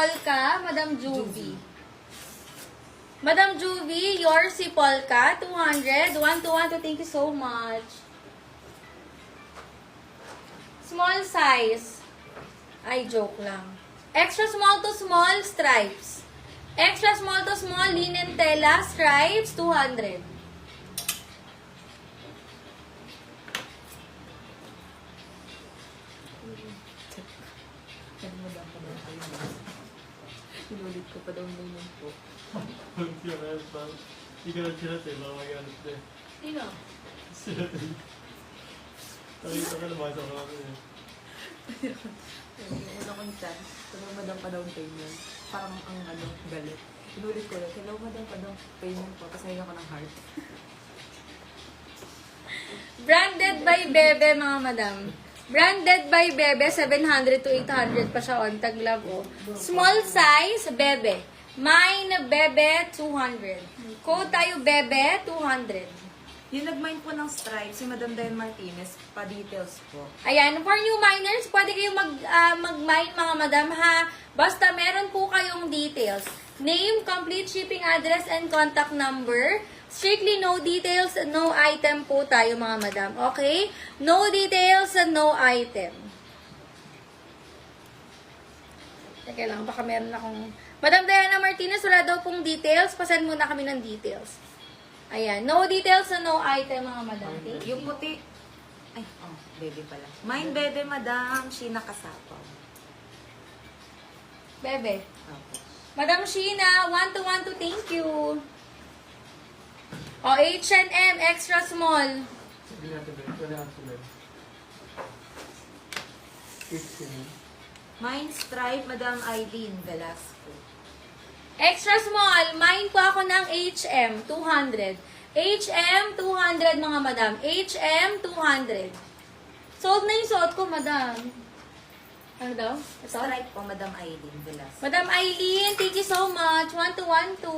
Polka, Madam Juvie. Madam Juvie, yours si Polka, 200. 1 to 1 to thank you so much. Small size. Ay, joke lang. Extra small to small, stripes. Extra small to small, linen tela, stripes, 200. Inulit ko pa daw naman po. Hindi ka lang sirat eh, baka magalit na eh. Sino? Sirat eh. Nakita ka naman sa mga eh. Yung una kong chat, hello madam pa down payment. Parang ang galit. Inulit ko lang, hello madam pa down payment po. Kasi ko ng heart. Branded by Bebe, mga madam. Branded by Bebe, 700 to 800 pa siya on tag love, oh. Small size, Bebe. Mine, Bebe, 200. Code tayo, Bebe, 200. Yung nag-mine po ng stripes, si Madam Diane Martinez, pa-details po. Ayan, for new miners, pwede kayong mag-mine, mga madam, ha? Basta meron po kayong details. Name, complete shipping address, and contact number. Strictly no details, no item po tayo, mga madam. Okay? No details, no item. Teka lang, baka meron akong... Madam Diana Martinez, wala daw pong details. Pasend muna kami ng details. Ayan. No details, no item, mga madam. Thank you. Yung puti, ay, oh, bebe pala. Mine bebe, madam, Sheena Kasapaw. Bebe. Opo. Madam Sheena, 1 to 1 to thank you. O, H&M, extra small. Sabi natin ba? Wala natin ba? 15. Mine stripe, Madam Eileen Velasco. Extra small, mine po ako ng HM, 200. HM, 200 mga madam. HM, 200. Sold na yung suot ko, madam. Ano daw? Ito? Stripe po, Madam Eileen Velasco. Madam Eileen, thank you so much. 1 to 1 to.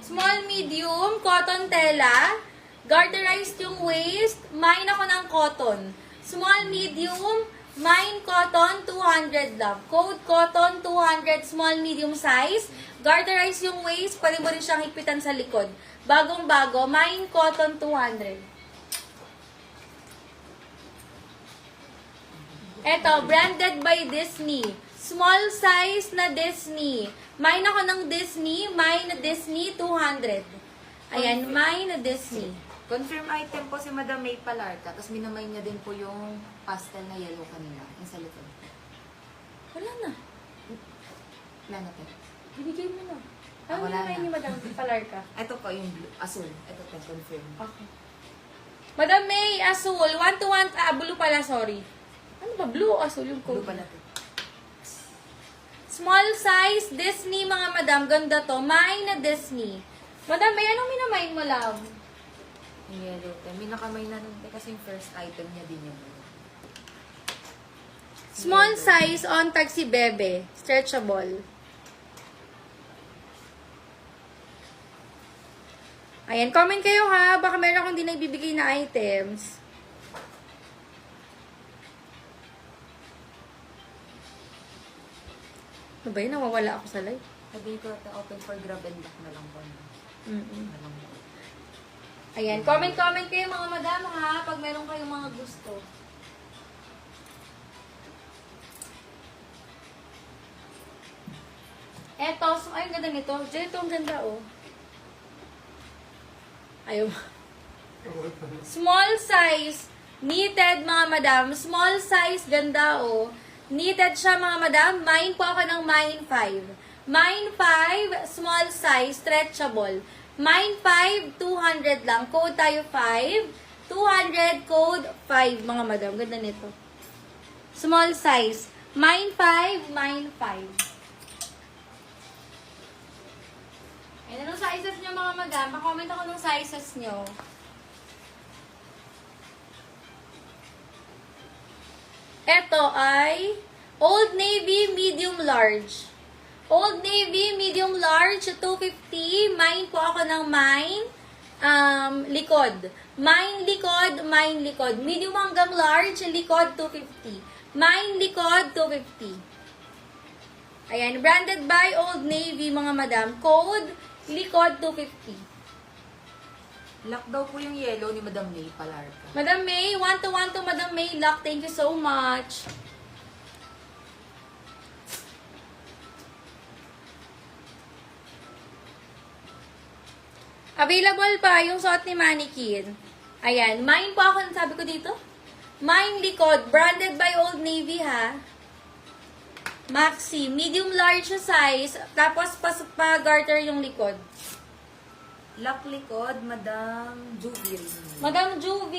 Small, medium, cotton tela. Garterized yung waist. Mine ako ng cotton. Small, medium, mine cotton, 200 love. Code cotton, 200, small, medium size. Garterized yung waist. Pwede mo rin siyang higpitan sa likod. Bagong-bago, mine cotton, 200. Eto, branded by Disney. Small size na Disney. Mine ako ng Disney. Mine na Disney, 200. Ayan, mine na Disney. Confirm item po si Madam May Palarca. Tapos minamay niya din po yung pastel na yellow kanina. Yung sa likod. Wala na. Wala na po. Ibigay mo na. Ah, Ano wala na na. ni Madam Palarca? Ito po yung blue, asul. Ito po, confirm. Okay. Madam May, Azul. 1 to 1. Ah, blue pala, sorry. Ano ba? Blue o Azul yung Blue code? pala po. Small size, Disney, mga madam. Ganda to. Mine na Disney. Madam May, anong minamine mo, love? Yung yellow po. May nakamay na nun kasi yung first item niya din yung Small size, on tag si Bebe. Stretchable. Ayan, comment kayo ha. Baka meron akong di nagbibigay na items. Ano ba yun? Nawawala ako sa live. Sabihin ko ito, open for grab and back na lang po. Na lang po. Ayan, comment kayo mga madam ha. Pag meron kayong mga gusto. Eto, ay, ang ganda nito. Ito, ang ganda, oh. Ayaw. Small size. Knitted, mga madam. Small size, ganda, oh. Knitted siya, mga madam. Mine po ako ng Mine 5. Mine 5, small size, stretchable. Mine 5, 200 lang. Code tayo 5. 200, code 5, mga madam. Ganda nito. Small size. Mine 5, Mine 5. Ayan, anong sizes nyo, mga madam? Pa-comment ako ng sizes nyo. Ito ay Old Navy medium large. Old Navy medium large, 250. Mine po ako ng mine. likod. Mine likod, mine likod. Medium hanggang large, likod 250. Mine likod 250. Ayan, branded by Old Navy mga madam. Code, likod 250. Lock daw po yung yellow ni Madam May Palarca. Madam May, 1 to 1 to Madam May Lock. Thank you so much. Available pa yung suot ni Mannequin. Ayan, mine po ako, sabi ko dito. Mine likod, branded by Old Navy ha. Maxi, medium large size, tapos pa-garter yung likod. Lock likod, Madam Juvie. Madam Juvie.